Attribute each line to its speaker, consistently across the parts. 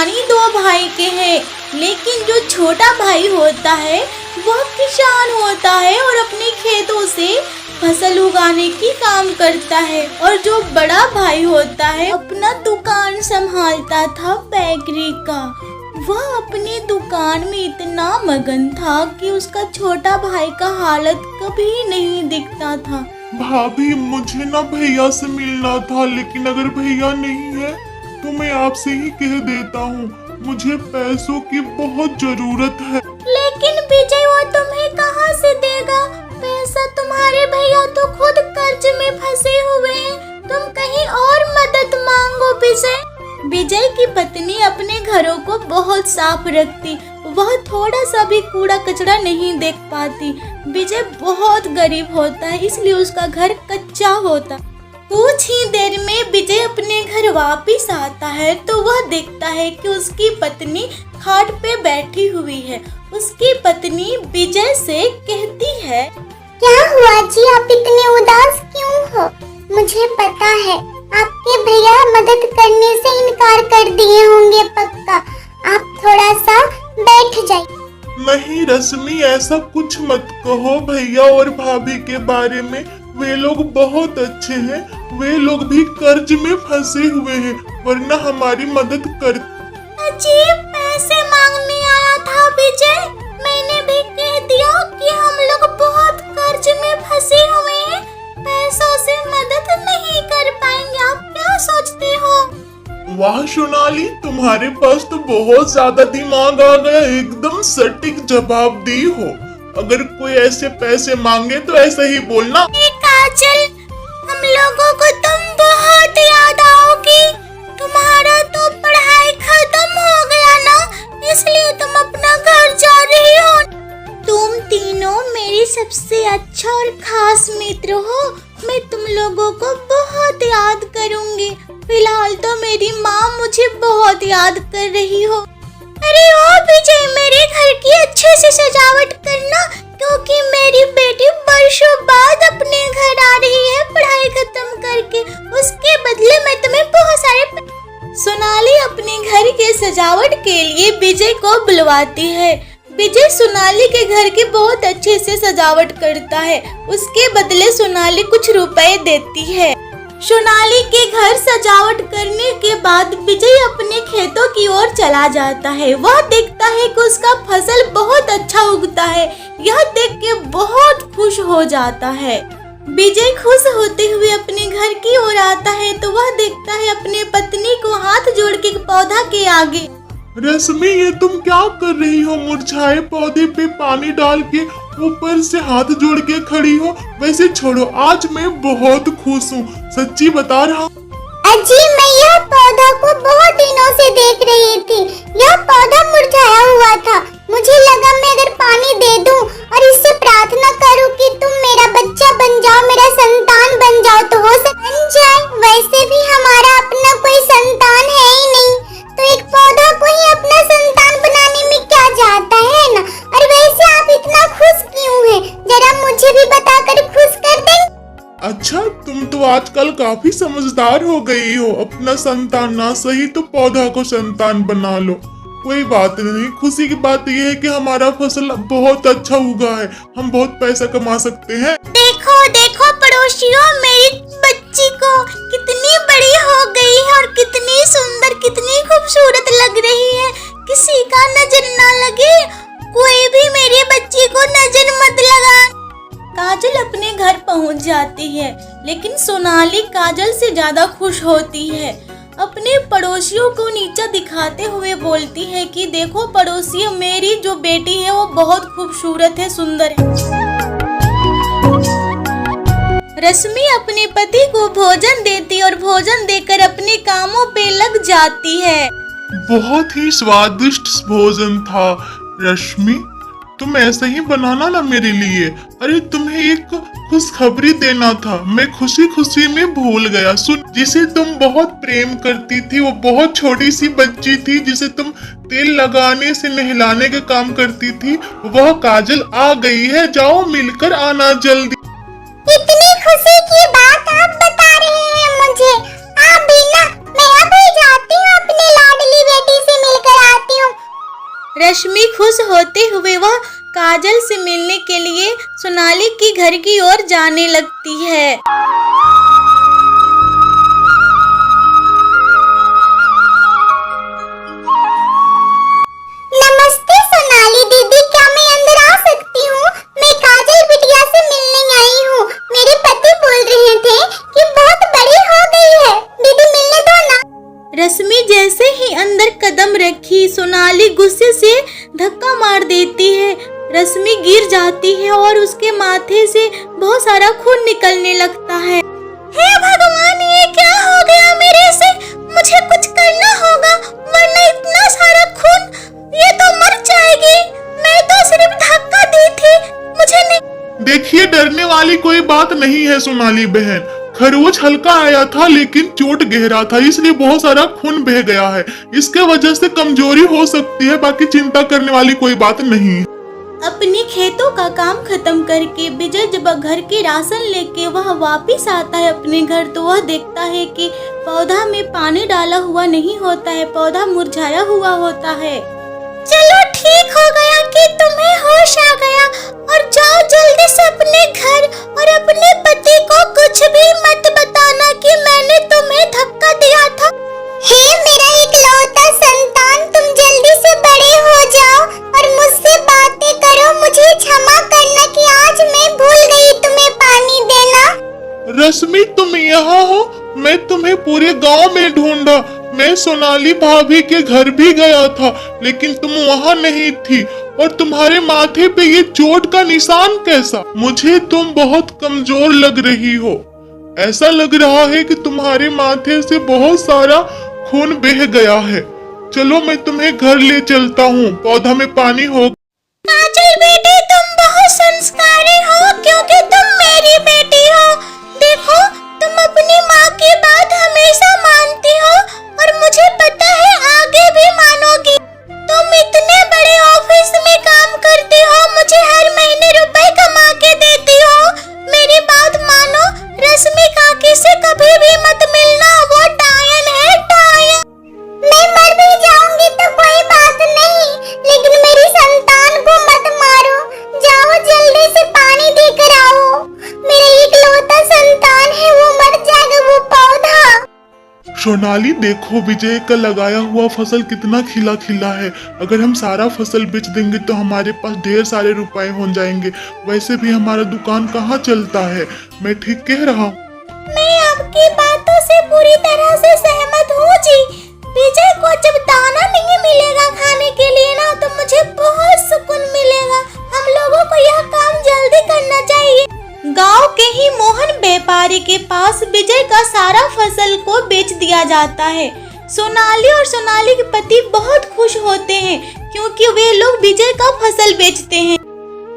Speaker 1: कहानी दो भाई के हैं, लेकिन जो छोटा भाई होता है वह किसान होता है और अपने खेतों से फसल उगाने की काम करता है, और जो बड़ा भाई होता है अपना दुकान संभालता था बेकरी का। वह अपनी दुकान में इतना मगन था कि उसका छोटा भाई का हालत कभी नहीं दिखता था।
Speaker 2: भाभी, मुझे ना भैया से मिलना था, लेकिन अगर भैया नहीं है तो मैं आपसे ही कह देता हूँ, मुझे पैसों की बहुत जरूरत है।
Speaker 1: लेकिन विजय, वो तुम्हें कहाँ से देगा पैसा? तुम्हारे भैया तो खुद कर्ज में फंसे हुए हैं, तुम कहीं और मदद मांगो विजय। विजय की पत्नी अपने घरों को बहुत साफ रखती, वह थोड़ा सा भी कूड़ा कचरा नहीं देख पाती। विजय बहुत गरीब होता है, इसलिए उसका घर कच्चा होता। कुछ ही देर में विजय अपने घर वापस आता है तो वह देखता है कि उसकी पत्नी खाट पे बैठी हुई है। उसकी पत्नी विजय से कहती है,
Speaker 3: क्या हुआ जी, आप इतने उदास क्यों हो? मुझे पता है आपके भैया मदद करने से इनकार कर दिए होंगे पक्का। आप थोड़ा सा बैठ जाइए।
Speaker 2: नहीं रश्मि, ऐसा कुछ मत कहो भैया और भाभी के बारे में, वे लोग बहुत अच्छे हैं, वे लोग भी कर्ज में फंसे हुए हैं, वरना हमारी मदद कर।
Speaker 1: अजीब, पैसे मांगने आया था विजय, मैंने भी कह दिया कि हम लोग बहुत कर्ज में फंसे हुए हैं, पैसों से मदद नहीं कर पाएंगे। आप क्या सोचते हो?
Speaker 2: वाह सोनाली, तुम्हारे पास तो बहुत ज्यादा दिमाग आ गया, एकदम सटीक जवाब दी हो। अगर कोई ऐसे पैसे मांगे तो ऐसा ही बोलना।
Speaker 1: काजल, हम लोगों को तुम बहुत याद आओगी। तुम्हारा तो पढ़ाई खत्म हो गया ना, इसलिए तुम अपना घर जा रही हो। तुम तीनों मेरी सबसे अच्छा और खास मित्र हो, मैं तुम लोगों को बहुत याद करूंगी। फिलहाल तो मेरी माँ मुझे बहुत याद कर रही हो। अरे ओ विजय, मेरे घर की अच्छे से सजावट करना, क्योंकि मेरी बेटी वर्षों बाद अपने घर आ रही है पढ़ाई खत्म करके। उसके बदले मैं तुम्हें बहुत सारे। सोनाली अपने घर के सजावट के लिए विजय को बुलवाती है। विजय सोनाली के घर की बहुत अच्छे से सजावट करता है, उसके बदले सोनाली कुछ रुपए देती है। सोनाली के घर सजावट करने के बाद विजय अपने खेतों की ओर चला जाता है। वह देखता है कि उसका फसल बहुत अच्छा उगता है, यह देख के बहुत खुश हो जाता है। विजय खुश होते हुए अपने घर की ओर आता है तो वह देखता है अपने पत्नी को हाथ जोड़ के पौधा के आगे।
Speaker 2: रश्मि, ये तुम क्या कर रही हो? मुरझाए पौधे पे पानी डाल के ऊपर से हाथ जोड़ के खड़ी हो। वैसे छोड़ो, आज मैं बहुत खुश हूँ, सच्ची बता रहा हूँ।
Speaker 3: अजी, मैं यह पौधा को बहुत दिनों से देख रही थी, यह पौधा मुरझाया हुआ था। मुझे लगा मैं अगर पानी दे दूं और इससे प्रार्थना करूं कि तुम मेरा बच्चा बन जाओ, मेरा संतान बन जाओ, तो हो बन जाए। वैसे भी हमारा अपना कोई संतान है ही नहीं, तो एक पौधा को ही अपना संतान बनाने में क्या जाता है ना। और वैसे आप इतना खुश क्यों हैं? जरा मुझे भी बताकर खुश कर दें।
Speaker 2: अच्छा, तुम तो आजकल काफी समझदार हो गई हो। अपना संतान ना सही तो पौधा को संतान बना लो। कोई बात नहीं, खुशी की बात यह है कि हमारा फसल बहुत अच्छा उगा है, हम बहुत पैसा कमा सकते हैं।
Speaker 1: देखो देखो पड़ोसियों, मेरी बच्ची को कितनी बड़ी हो गई है और कितनी सुंदर, कितनी खूबसूरत लग रही है। किसी का नजर ना लगे, कोई भी मेरी बच्ची को नजर मत लगा। काजल अपने घर पहुंच जाती है, लेकिन सोनाली काजल से ज्यादा खुश होती है। अपने पड़ोसियों को नीचा दिखाते हुए बोलती है कि देखो पड़ोसियों, मेरी जो बेटी है वो बहुत खूबसूरत है, सुंदर है। रश्मि अपने पति को भोजन देती और भोजन देकर अपने कामों पे लग जाती है।
Speaker 2: बहुत ही स्वादिष्ट भोजन था रश्मि, तुम ऐसे ही बनाना ना मेरे लिए। अरे तुम्हें एक खुशखबरी देना था, मैं खुशी खुशी में भूल गया। सुन, जिसे तुम बहुत प्रेम करती थी, वो बहुत छोटी सी बच्ची थी जिसे तुम तेल लगाने से नहलाने का काम करती थी, वह काजल आ गई है, जाओ मिलकर आना जल्दी।
Speaker 3: इतनी खुशी की बात आप बता रहे हैं मुझे। आप भी ना, मैं अभी जाती हूँ अपनी लाडली बेटी से मिल
Speaker 1: रश्मि खुश होते हुए वह काजल से मिलने के लिए सोनाली की घर की ओर जाने लगती है।
Speaker 3: नमस्ते सोनाली दीदी, क्या मैं अंदर आ सकती हूँ? मैं काजल बिटिया से मिलने आई हूँ। मेरे पति बोल रहे थे कि बहुत बड़ी हो गई है, दीदी मिलने दो ना।
Speaker 1: रश्मि जैसे ही अंदर कदम रखी, सोनाली गुस्से से धक्का मार देती है। रश्मि गिर जाती है और उसके माथे से बहुत सारा खून निकलने लगता है। हे भगवान, ये क्या हो गया मेरे से? मुझे कुछ करना होगा वरना इतना सारा खून, ये तो मर जाएगी। मैं तो सिर्फ धक्का दी थी, मुझे नहीं।
Speaker 2: देखिए, डरने वाली कोई बात नहीं है सोनाली बहन। खरोच हल्का आया था लेकिन चोट गहरा था, इसलिए बहुत सारा खून बह गया है। इसके वजह से कमजोरी हो सकती है, बाकी चिंता करने वाली कोई बात नहीं है।
Speaker 1: अपने खेतों का काम खत्म करके विजय जब घर के राशन लेके वह वापस आता है अपने घर, तो वह देखता है कि पौधा में पानी डाला हुआ नहीं होता है, पौधा मुरझाया हुआ होता है। चलो ठीक हो गया कि तुम्हें होश आ गया, और जाओ जल्दी से अपने घर और अपने पति को कुछ भी मत बताना कि मैंने तुम्हें धक्का दिया था।
Speaker 3: हे मेरा इकलौता संतान, तुम जल्दी से बड़े हो जाओ और मुझसे बातें करो। मुझे क्षमा करना कि आज मैं भूल गई तुम्हें पानी देना।
Speaker 2: रश्मि, तुम यहाँ हो? मैं तुम्हें पूरे गांव में ढूंढा। मैं सोनाली भाभी के घर भी गया था लेकिन तुम वहाँ नहीं थी। और तुम्हारे माथे पे ये चोट का निशान कैसा? मुझे तुम बहुत कमजोर लग रही हो। ऐसा लग रहा है कि तुम्हारे माथे से बहुत सारा खून बह गया है। चलो मैं तुम्हें घर ले चलता हूँ, पौधा में पानी हो।
Speaker 1: काजल बेटी, तुम बहुत संस्कारी हो क्योंकि तुम मेरी बेटी हो। देखो, तुम अपनी माँ की बात हमेशा मानती हो और मुझे पता है आगे भी मानोगी। तुम इतने बड़े ऑफिस में काम करती हो, मुझे हर महीने रुपए कमा के देती हो। मेरी बात मानो, रश्मि काकी से कभी भी मत मिलना, वो डायन है, डायन।
Speaker 3: मैं मर भी जाऊंगी तो कोई बात नहीं, लेकिन मेरी संतान को मत मारो। जाओ जल्दी से पानी देकर आओ। मेरा इकलौता संतान है, वो मर जाएगा, वो पौधा।
Speaker 2: सोनाली देखो, विजय का लगाया हुआ फसल कितना खिला खिला है। अगर हम सारा फसल बेच देंगे तो हमारे पास ढेर सारे रुपए हो जाएंगे। वैसे भी हमारा दुकान कहाँ चलता है। मैं ठीक कह रहा हूँ?
Speaker 1: मैं आपकी बातों से पूरी तरह से सहमत हूँ जी। विजय को जब दाना नहीं मिलेगा खाने के लिए ना, तो मुझे बहुत सुकून मिलेगा। हम लोगों को यह काम जल्दी करना चाहिए। गांव के ही मोहन व्यापारी के पास विजय का सारा फसल को बेच दिया जाता है। सोनाली और सोनाली के पति बहुत खुश होते हैं क्योंकि वे लोग विजय का फसल बेचते हैं।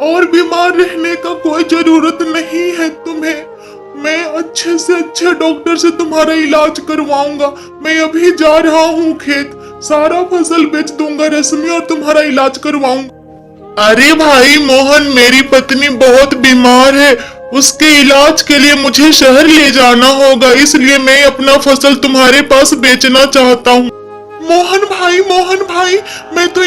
Speaker 2: और बीमार रहने का कोई जरूरत नहीं है तुम्हें। मैं अच्छे से अच्छे डॉक्टर से तुम्हारा इलाज करवाऊंगा। मैं अभी जा रहा हूँ खेत, सारा फसल बेच दूंगा रश्मि और तुम्हारा इलाज करवाऊंगा। अरे भाई मोहन, मेरी पत्नी बहुत बीमार है, उसके इलाज के लिए मुझे शहर ले जाना होगा, इसलिए मैं अपना फसल तुम्हारे पास बेचना चाहता हूँ। मोहन भाई, मैं तो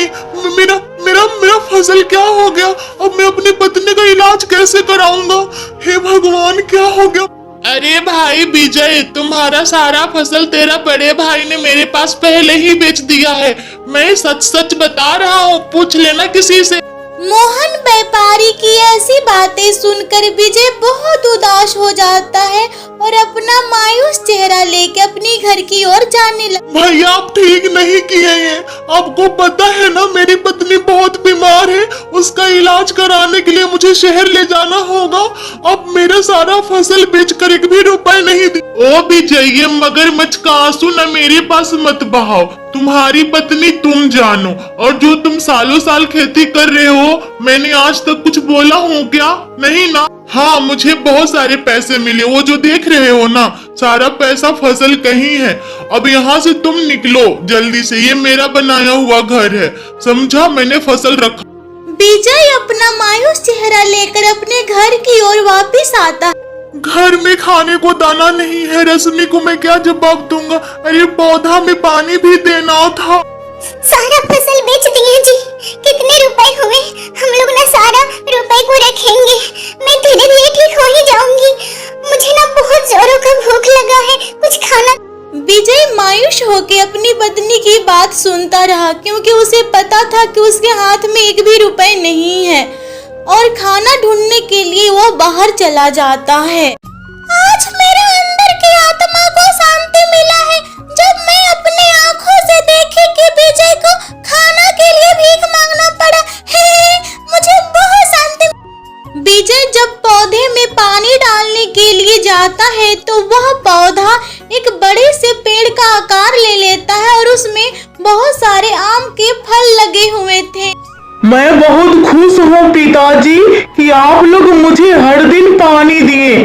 Speaker 2: मेरा मेरा मेरा फसल क्या हो गया? अब मैं अपनी पत्नी का इलाज कैसे कराऊंगा? हे भगवान, क्या हो गया? अरे भाई विजय, तुम्हारा सारा फसल तेरा बड़े भाई ने मेरे पास पहले ही बेच दिया है। मैं सच सच बता रहा हूँ, पूछ लेना किसी से।
Speaker 1: मोहन व्यापारी की ऐसी बातें सुनकर विजय बहुत उदास हो जाता है और अपना मायूस चेहरा लेके अपनी घर की ओर जाने लगा।
Speaker 2: भाई आप ठीक नहीं किए हैं। आपको पता है ना, मेरी पत्नी बहुत बीमार है, उसका इलाज कराने के लिए मुझे शहर ले जाना होगा। अब मेरा सारा फसल बेचकर एक भी रुपए नहीं दी। ओ विजय, ये मगरमच्छ का आंसू न मेरे पास मत बहाओ। तुम्हारी पत्नी तुम जानो, और जो तुम सालों साल खेती कर रहे हो, मैंने आज तक कुछ बोला हूँ क्या? नहीं ना। हाँ, मुझे बहुत सारे पैसे मिले, वो जो देख रहे हो ना, सारा पैसा फसल कहीं है। अब यहाँ से तुम निकलो जल्दी से, ये मेरा बनाया हुआ घर है, समझा? मैंने फसल रखा।
Speaker 1: विजय अपना मायूस चेहरा लेकर अपने घर की ओर वापस आता।
Speaker 2: घर में खाने को दाना नहीं है, रश्मि को मैं क्या जवाब दूंगा? अरे पौधा में पानी भी देना था।
Speaker 3: सारा फसल बेच दिए जी, कितने रुपए हुए? हम लोग ना सारा रुपए को रखेंगे। मैं धीरे धीरे ठीक हो ही जाऊंगी। मुझे ना बहुत जोरों का भूख लगा है, कुछ खाना।
Speaker 1: विजय मायूस होकर अपनी पत्नी की बात सुनता रहा, क्योंकि उसे पता था कि उसके हाथ में एक भी रुपए नहीं है और खाना ढूंढने के लिए वो बाहर चला जाता है। आज मेरे अंदर की आत्मा को शांति मिला है जब मैं अपनी आंखों से देखी कि विजय को खाना के लिए भीख मांगना पड़ा है। मुझे बहुत शांति। विजय जब पौधे में पानी डालने के लिए जाता है तो वह पौधा एक बड़े से पेड़ का आकार ले लेता है और उसमें बहुत सारे आम के फल लगे हुए थे।
Speaker 4: मैं बहुत खुश हूँ पिताजी कि आप लोग मुझे हर दिन पानी दिए।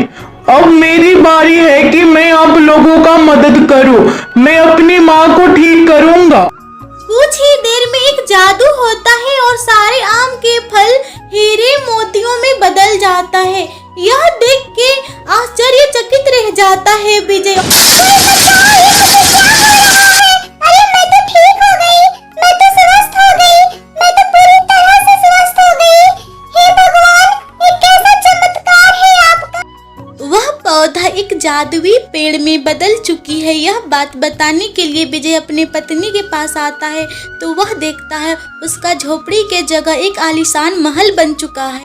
Speaker 4: अब मेरी बारी है कि मैं आप लोगों का मदद करूं। मैं अपनी माँ को ठीक करूंगा।
Speaker 1: कुछ ही देर में एक जादू होता है और सारे आम के फल हीरे मोतियों में बदल जाता है। यह देख के आश्चर्यचकित रह जाता है विजय।
Speaker 3: अरे मैं तो ठीक हो गई, मैं तो स्वस्थ हो गई, मैं तो पूरी तरह से स्वस्थ हो गई। हे भगवान, ये कैसा चमत्कार है आपका।
Speaker 1: वह पौधा एक जादुई पेड़ में बदल चुकी है। यह बात बताने के लिए विजय अपनी पत्नी के पास आता है तो वह देखता है उसका झोपड़ी के जगह एक आलीशान महल बन चुका है।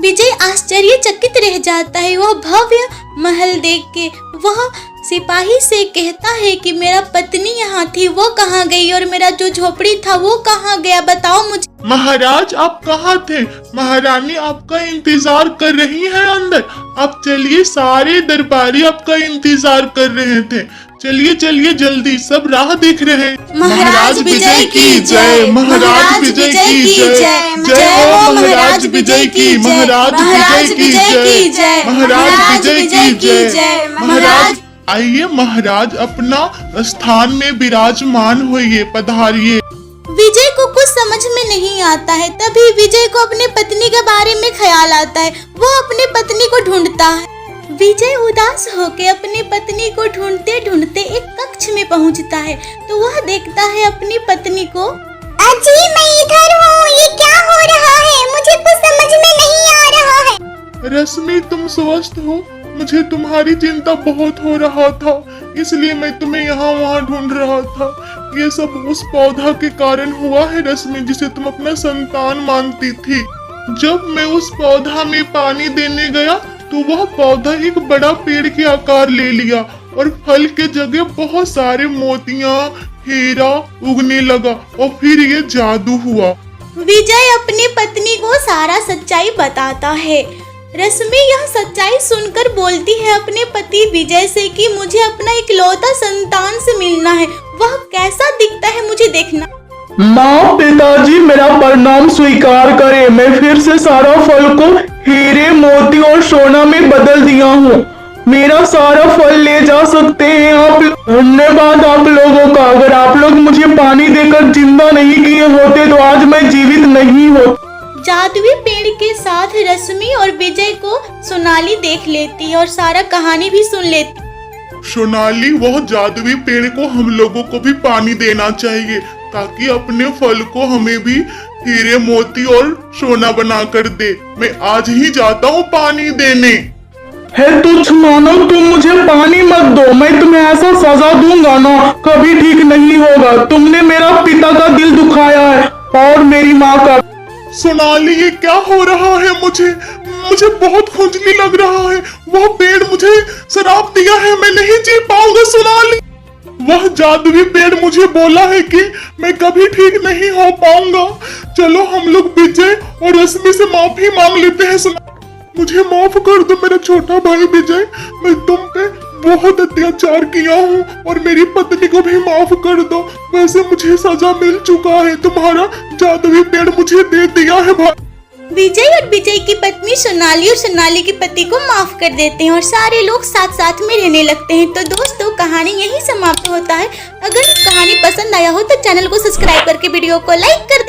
Speaker 1: विजय आश्चर्यचकित रह जाता है। वह भव्य महल देख के वह सिपाही से कहता है कि मेरा पत्नी यहाँ थी, वो कहाँ गई और मेरा जो झोपड़ी था वो कहाँ गया, बताओ मुझे।
Speaker 2: महाराज आप कहाँ थे? महारानी आपका इंतजार कर रही है अंदर। आप चलिए, सारे दरबारी आपका इंतजार कर रहे थे। चलिए चलिए जल्दी, सब राह देख रहे हैं।
Speaker 1: महाराज विजय की जय,
Speaker 2: महाराज विजय की जय, जय हो महाराज विजय की, महाराज विजय की जय, महाराज विजय की जय। महाराज आइए महाराज, अपना स्थान में विराजमान होइए, पधारिए।
Speaker 1: विजय को कुछ समझ में नहीं आता है। तभी विजय को अपने पत्नी के बारे में ख्याल आता है। वो अपने पत्नी को ढूंढता है। विजय उदास होकर अपनी पत्नी को ढूंढते ढूंढते एक कक्ष में पहुंचता है तो वह देखता है अपनी पत्नी को।
Speaker 3: अजी मैं इधर हूँ, ये क्या हो रहा है? मुझे कुछ समझ में नहीं आ रहा है।
Speaker 2: रश्मि तुम स्वस्थ हो? मुझे तुम्हारी चिंता बहुत हो रहा था, इसलिए मैं तुम्हें यहाँ वहाँ ढूंढ रहा था। ये सब उस पौधा के कारण हुआ है रश्मि, जिसे तुम अपना संतान मानती थी। जब मैं उस पौधा में पानी देने गया तो वह पौधा एक बड़ा पेड़ के आकार ले लिया और फल के जगह बहुत सारे मोतियां, हीरा उगने लगा और फिर ये जादू हुआ।
Speaker 1: विजय अपनी पत्नी को सारा सच्चाई बताता है। रश्मि यह सच्चाई सुनकर बोलती है अपने पति विजय से कि मुझे अपना इकलौता संतान से मिलना है। वह कैसा दिखता है मुझे देखना।
Speaker 4: माँ पिताजी मेरा प्रणाम स्वीकार करें। मैं फिर से सारा फल को हीरे मोती और सोना में बदल दिया हूँ। मेरा सारा फल ले जा सकते हैं आप। धन्यवाद आप लोगों का। अगर आप लोग मुझे पानी देकर जिंदा नहीं किए होते तो आज मैं जीवित नहीं होता।
Speaker 1: जादुई पेड़ के साथ रश्मि और विजय को सोनाली देख लेती है और सारा कहानी भी सुन लेती।
Speaker 2: सोनाली, वह जादुई पेड़ को हम लोगों को भी पानी देना चाहिए ताकि अपने फल को हमें भी हीरे मोती और सोना बना कर दे। मैं आज ही जाता हूँ पानी देने।
Speaker 4: है तुच्छ मानव, तुम मुझे पानी मत दो। मैं तुम्हें ऐसा सजा दूंगा ना, कभी ठीक नहीं होगा। तुमने मेरा पिता का दिल दुखाया है और मेरी माँ का।
Speaker 2: सोनाली, ये क्या हो रहा है? मुझे बहुत खुजली लग रहा है। वह पेड़ मुझे शराप दिया है, मैं नहीं जी पाऊंगा सोनाली। वह जादुई पेड़ मुझे बोला है कि मैं कभी ठीक नहीं हो पाऊंगा। चलो हम लोग विजय और रश्मि से माफी मांग लेते हैं। मुझे माफ कर दो मेरा छोटा भाई विजय, मैं तुम पे बहुत अत्याचार किया हूँ और मेरी पत्नी को भी माफ कर दो। वैसे मुझे सजा मिल चुका है, तुम्हारा जादुई पेड़ मुझे दे दिया है भाई।
Speaker 1: विजय और विजय की पत्नी सोनाली और सोनाली के पति को माफ कर देते हैं और सारे लोग साथ साथ में रहने लगते हैं। तो दोस्तों कहानी यही समाप्त होता है। अगर कहानी पसंद आया हो तो चैनल को सब्सक्राइब करके वीडियो को लाइक कर